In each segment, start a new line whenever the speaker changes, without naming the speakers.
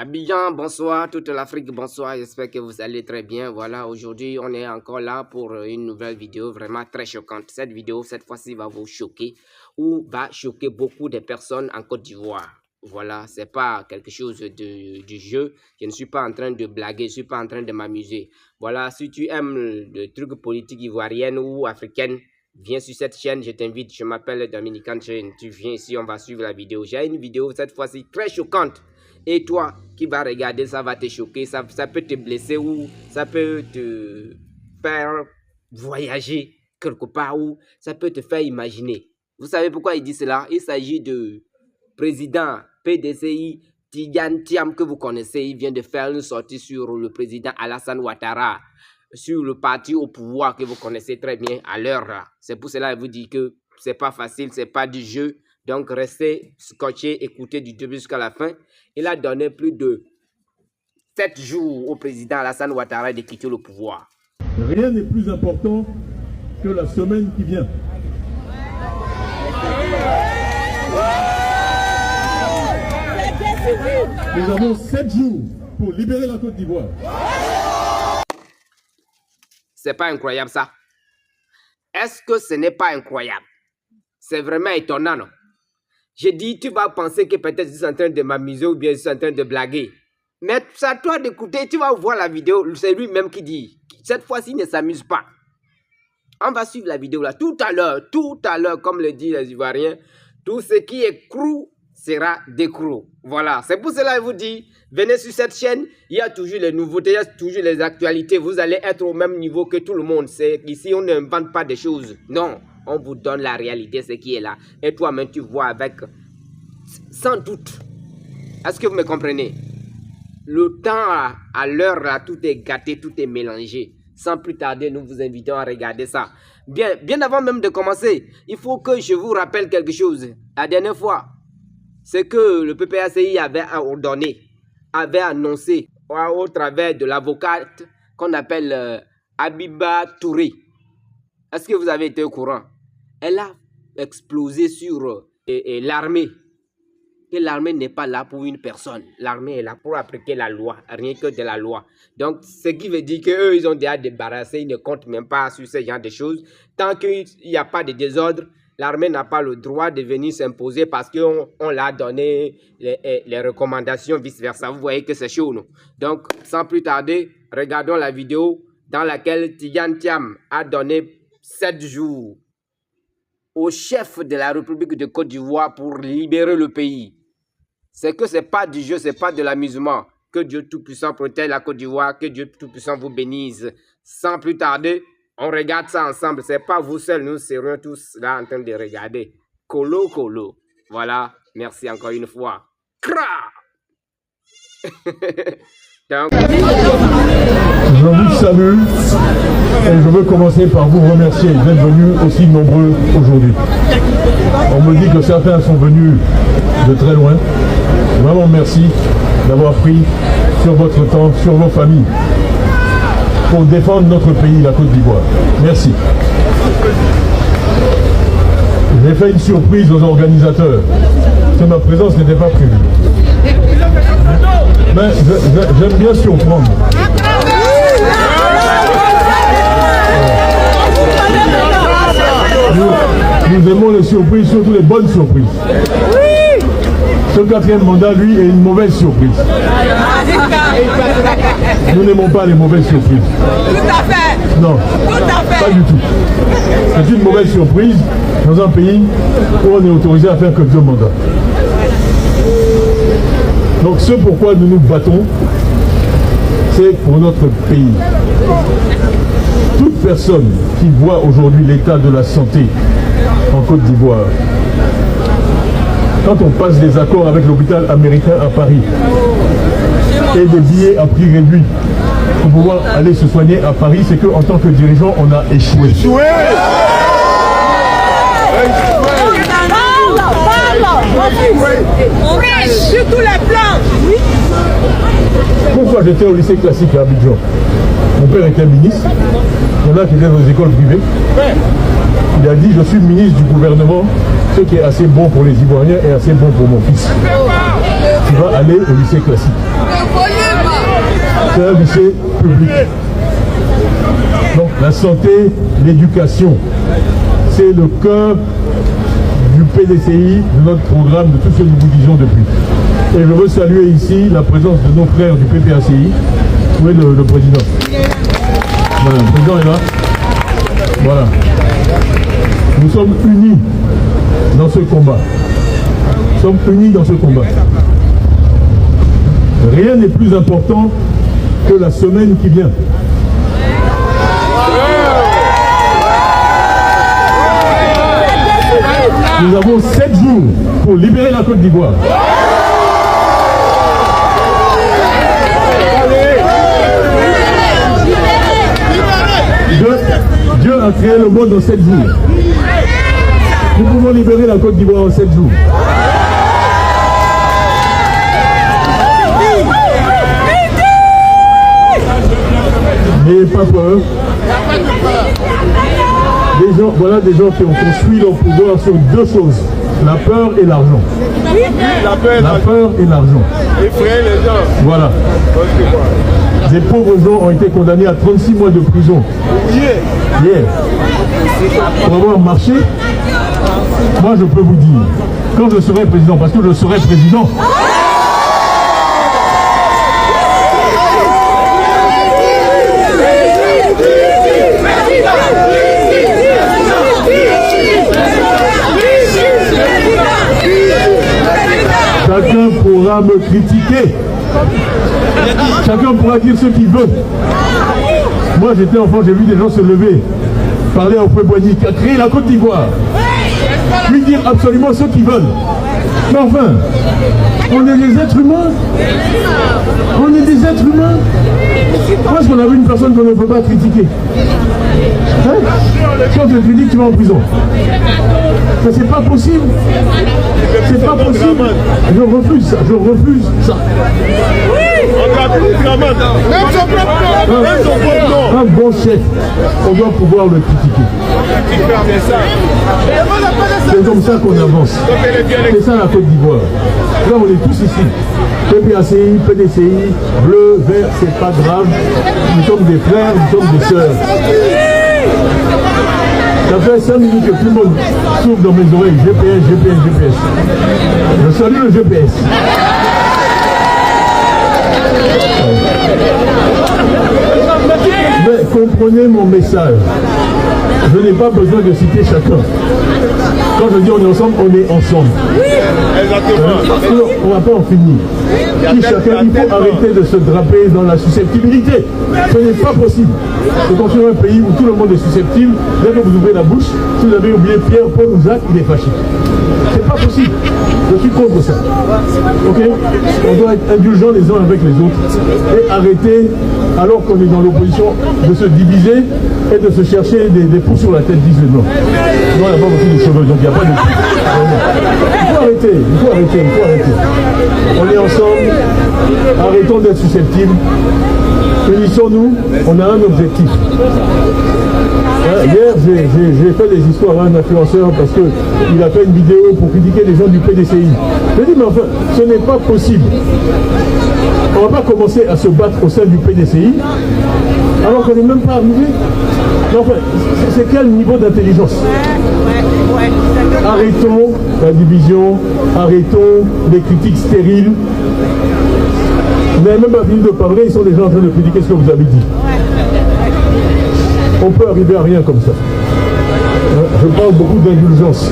Abidjan, bonsoir, toute l'Afrique, bonsoir, j'espère que vous allez très bien. Voilà, aujourd'hui, on est encore là pour une nouvelle vidéo vraiment très choquante. Cette vidéo, cette fois-ci, va vous choquer ou va choquer beaucoup de personnes en Côte d'Ivoire. Voilà, c'est pas quelque chose du jeu. Je ne suis pas en train de blaguer, je ne suis pas en train de m'amuser. Voilà, si tu aimes le truc politique ivoirienne ou africaine, viens sur cette chaîne, je t'invite. Je m'appelle Dominican Chain. Tu viens ici, on va suivre la vidéo. J'ai une vidéo cette fois-ci très choquante. Et toi qui vas regarder, ça va te choquer, ça peut te blesser ou ça peut te faire voyager quelque part ou ça peut te faire imaginer. Vous savez pourquoi il dit cela? Il s'agit de président PDCI Tidjane Thiam que vous connaissez. Il vient de faire une sortie sur le président Alassane Ouattara, sur le parti au pouvoir que vous connaissez très bien à l'heure là. C'est pour cela qu'il vous dit que c'est pas facile, c'est pas du jeu. Donc, restez scotchés, écoutez du début jusqu'à la fin. Il a donné plus de 7 jours au président Alassane Ouattara de quitter le pouvoir.
Rien n'est plus important que la semaine qui vient. Nous avons 7 jours pour libérer la Côte d'Ivoire.
C'est pas incroyable ça? Est-ce que ce n'est pas incroyable? C'est vraiment étonnant, non? J'ai dit, tu vas penser que peut-être je suis en train de m'amuser ou bien je suis en train de blaguer. Mais c'est à toi d'écouter, tu vas voir la vidéo, c'est lui-même qui dit. Cette fois-ci, il ne s'amuse pas. On va suivre la vidéo là. Tout à l'heure, comme le disent les Ivoiriens, tout ce qui est cru sera décru. Voilà, c'est pour cela que je vous dis, venez sur cette chaîne, il y a toujours les nouveautés, il y a toujours les actualités. Vous allez être au même niveau que tout le monde. Ici, on n'invente pas des choses. Non. On vous donne la réalité, ce qui est là. Et toi-même, tu vois avec... Sans doute. Est-ce que vous me comprenez? Le temps, à l'heure, là, tout est gâté, tout est mélangé. Sans plus tarder, nous vous invitons à regarder ça. Bien avant même de commencer, il faut que je vous rappelle quelque chose. La dernière fois, c'est que le PPACI avait ordonné, avait annoncé, au travers de l'avocate qu'on appelle Abiba Touré. Est-ce que vous avez été au courant? Elle a explosé sur l'armée. Et l'armée n'est pas là pour une personne. L'armée est là pour appliquer la loi, rien que de la loi. Donc, ce qui veut dire qu'eux, ils ont déjà débarrassé, ils ne comptent même pas sur ce genre de choses. Tant qu'il n'y a pas de désordre, l'armée n'a pas le droit de venir s'imposer parce qu'on l'a donné les recommandations, vice-versa. Vous voyez que c'est chaud, non? Donc, sans plus tarder, regardons la vidéo dans laquelle Tidjane Thiam a donné 7 jours au chef de la République de Côte d'Ivoire pour libérer le pays. C'est que ce n'est pas du jeu, ce n'est pas de l'amusement. Que Dieu Tout-Puissant protège la Côte d'Ivoire, que Dieu Tout-Puissant vous bénisse. Sans plus tarder, on regarde ça ensemble. Ce n'est pas vous seuls, nous serons tous là en train de regarder. Colo, colo. Voilà, merci encore une fois. Kra! Donc...
Je vous salue et je veux commencer par vous remercier d'être venus aussi nombreux aujourd'hui. On me dit que certains sont venus de très loin. Vraiment merci d'avoir pris sur votre temps, sur vos familles, pour défendre notre pays, la Côte d'Ivoire. Merci. J'ai fait une surprise aux organisateurs, que ma présence n'était pas prévue. Mais j'aime bien surprendre. Nous aimons les surprises, surtout les bonnes surprises. Ce 4e mandat, lui, est une mauvaise surprise. Nous n'aimons pas les mauvaises surprises.
Tout à fait.
Non, pas du tout. C'est une mauvaise surprise dans un pays où on est autorisé à faire que 2 mandats. Donc ce pourquoi nous nous battons, c'est pour notre pays. Toute personne qui voit aujourd'hui l'état de la santé en Côte d'Ivoire, quand on passe des accords avec l'hôpital américain à Paris et des billets à prix réduit pour pouvoir aller se soigner à Paris, c'est qu'en tant que dirigeant, on a échoué.
Sur tous les plans.
Pourquoi j'étais au lycée classique à Abidjan? Mon père était ministre, il y en a qui étaient dans les écoles privées. Il a dit, je suis ministre du gouvernement, ce qui est assez bon pour les Ivoiriens et assez bon pour mon fils. tu vas aller au lycée classique. C'est un lycée public. Donc la santé, l'éducation, c'est le cœur du PDCI, de notre programme, de tout ce que nous vous disions depuis. Et je veux saluer ici la présence de nos frères du PPACI. Où est le président? Voilà, le président est là. Voilà. Nous sommes unis dans ce combat. Nous sommes unis dans ce combat. Rien n'est plus important que la semaine qui vient. Nous avons 7 jours pour libérer la Côte d'Ivoire. Dieu a créé le monde en 7 jours. Nous pouvons libérer la Côte d'Ivoire en 7 jours. N'ayez pas peur. Voilà des gens qui ont construit leur pouvoir sur 2 choses. La peur et l'argent. La peur et l'argent.
Effrayer les gens.
Voilà. Des pauvres gens ont été condamnés à 36 mois de prison. Hier. Pour avoir marché, moi je peux vous dire, quand je serai président, parce que je serai président, chacun pourra me critiquer. Chacun pourra dire ce qu'il veut. Moi j'étais enfant, j'ai vu des gens se lever, parler à Houphouët-Boigny qui a créé la Côte d'Ivoire. Lui dire absolument ce qu'ils veulent. Mais enfin, on est des êtres humains. On est des êtres humains. Pourquoi est-ce qu'on avait une personne qu'on ne peut pas critiquer? Hein? Quand tu critiques, tu vas en prison. Mais c'est pas possible. C'est pas possible. Je refuse ça. Je refuse ça. Un bon chef, on doit pouvoir le critiquer. C'est comme ça qu'on avance. C'est ça la Côte d'Ivoire. Là, on est tous ici. PPACI, PDCI, bleu, vert, c'est pas grave. Nous sommes des frères, nous sommes des sœurs. Ça fait 5 minutes que tout le monde souffle dans mes oreilles. GPS, GPS, GPS. Je salue le GPS. Mais comprenez mon message. Je n'ai pas besoin de citer chacun. Quand je dis on est ensemble, on est ensemble. On ne va pas en finir. Il faut arrêter de se draper dans la susceptibilité. Ce n'est pas possible. C'est construire un pays où tout le monde est susceptible. Dès que vous ouvrez la bouche, si vous avez oublié Pierre, Paul ou Jacques, il est fâché. C'est pas possible. Je suis contre ça. Ok? On doit être indulgents les uns avec les autres et arrêter, alors qu'on est dans l'opposition, de se diviser et de se chercher des poux sur la tête, disent les blancs. Non, il n'y a pas beaucoup de cheveux, donc il n'y a pas de poux. Il faut arrêter, il faut arrêter, il faut arrêter. On est ensemble, arrêtons d'être susceptibles. Unissons-nous, on a un objectif. Hier, j'ai fait des histoires à un influenceur parce qu'il a fait une vidéo pour critiquer les gens du PDCI. Je dis, mais enfin, ce n'est pas possible. On ne va pas commencer à se battre au sein du PDCI alors qu'on n'est même pas arrivé. Enfin, c'est quel niveau d'intelligence? Arrêtons la division, arrêtons les critiques stériles. Vous n'avez même pas fini de parler, ils sont déjà en train de critiquer ce que vous avez dit. On peut arriver à rien comme ça. Je parle beaucoup d'indulgence.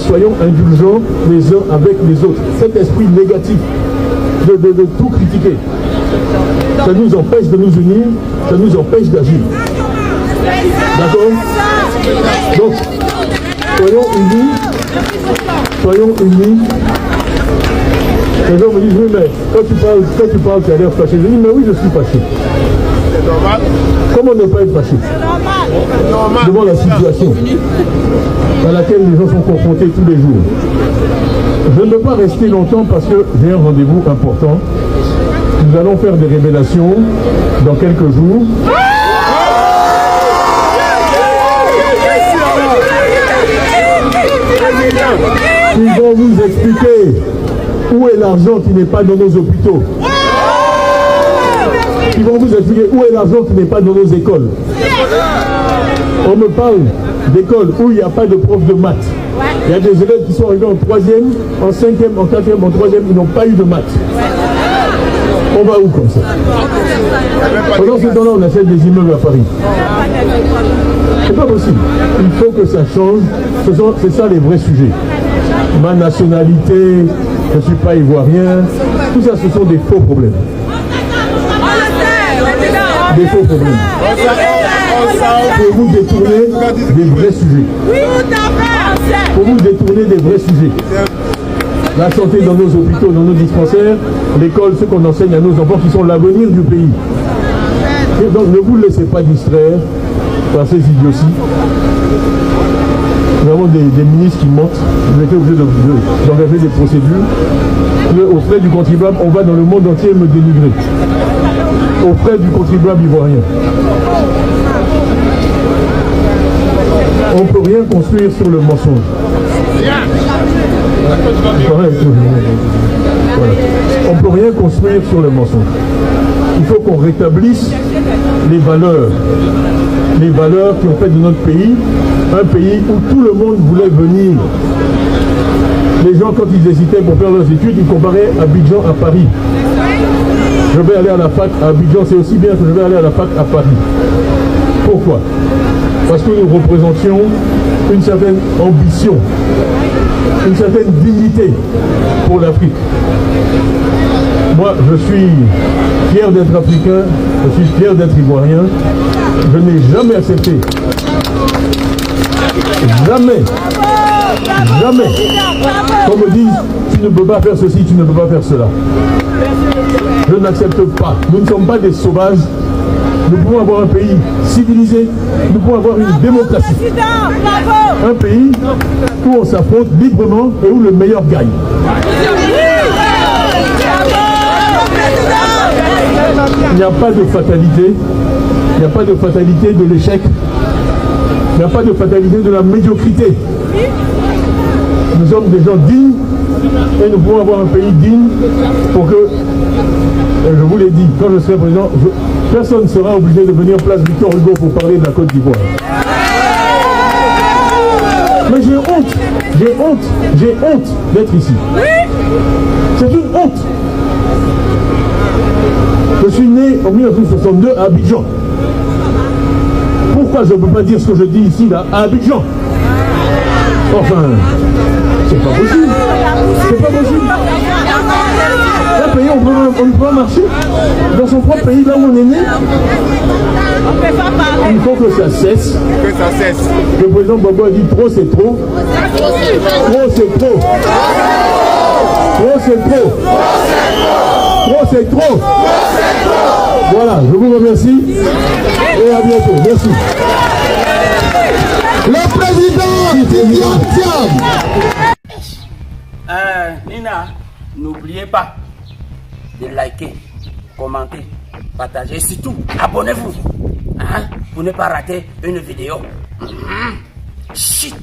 Soyons indulgents les uns avec les autres. Cet esprit négatif de tout critiquer, ça nous empêche de nous unir, ça nous empêche d'agir. D'accord? Donc, soyons unis. Soyons unis. Les gens me disent, oui, mais quand tu parles, tu as l'air fâché. Je dis, mais oui, je suis fâché. C'est normal. Comment ne pas être fâché? Devant la situation dans laquelle les gens sont confrontés tous les jours. Je ne peux pas rester longtemps parce que j'ai un rendez-vous important. Nous allons faire des révélations dans quelques jours. Ils vont vous expliquer où est l'argent qui n'est pas dans nos hôpitaux. Ils vont vous expliquer où est l'argent qui n'est pas dans nos écoles. On me parle d'écoles où il n'y a pas de prof de maths. Il y a des élèves qui sont arrivés en 3e, en 5e, en 4e, en 3e, ils n'ont pas eu de maths. On va où comme ça? Pendant ce temps-là, on achète des immeubles à Paris. C'est pas possible. Il faut que ça change. C'est ça les vrais sujets. Ma nationalité, je ne suis pas ivoirien. Tout ça, ce sont des faux problèmes. Des faux problèmes. Pour vous détourner des vrais sujets. Pour vous détourner des vrais sujets. La santé dans nos hôpitaux, dans nos dispensaires, l'école, ce qu'on enseigne à nos enfants qui sont l'avenir du pays. Et donc ne vous laissez pas distraire par ces idioties. Nous avons des ministres qui mentent, vous êtes obligés d'engager des procédures. Aux frais du contribuable, on va dans le monde entier me dénigrer. Aux frais du contribuable ivoirien. On ne peut rien construire sur le mensonge. Voilà. On ne peut rien construire sur le mensonge. Il faut qu'on rétablisse les valeurs qui ont fait de notre pays un pays où tout le monde voulait venir. Les gens, quand ils hésitaient pour faire leurs études, ils comparaient Abidjan à Paris. Je vais aller à la fac à Abidjan, c'est aussi bien que je vais aller à la fac à Paris. Pourquoi? Parce que nous représentions une certaine ambition, une certaine dignité pour l'Afrique. Moi, je suis fier d'être africain, je suis fier d'être ivoirien. Je n'ai jamais accepté, jamais, qu'on me dise tu ne peux pas faire ceci, tu ne peux pas faire cela. Je n'accepte pas. Nous ne sommes pas des sauvages. Nous pouvons avoir un pays civilisé, nous pouvons avoir une démocratie. Un pays où on s'affronte librement et où le meilleur gagne. Il n'y a pas de fatalité, il n'y a pas de fatalité de l'échec, il n'y a pas de fatalité de la médiocrité. Nous sommes des gens dignes et nous pouvons avoir un pays digne pour que, je vous l'ai dit, quand je serai président, personne ne sera obligé de venir place Victor Hugo pour parler de la Côte d'Ivoire. Mais j'ai honte d'être ici. C'est une honte. Je suis né en 1962 à Abidjan. Pourquoi je ne peux pas dire ce que je dis ici, là, à Abidjan? Enfin, c'est pas possible. C'est pas possible. Un pays, on ne peut pas marcher dans son propre pays, là où on est né. Il faut que ça cesse. Le président Gbagbo a dit trop c'est trop. Trop c'est trop. Trop c'est trop. Trop c'est trop. Voilà, je vous remercie et à bientôt. Merci.
Le président Tidiane Thiam.
Nina, n'oubliez pas de liker, commenter, partager et surtout abonnez-vous pour ne pas rater une vidéo. Chut.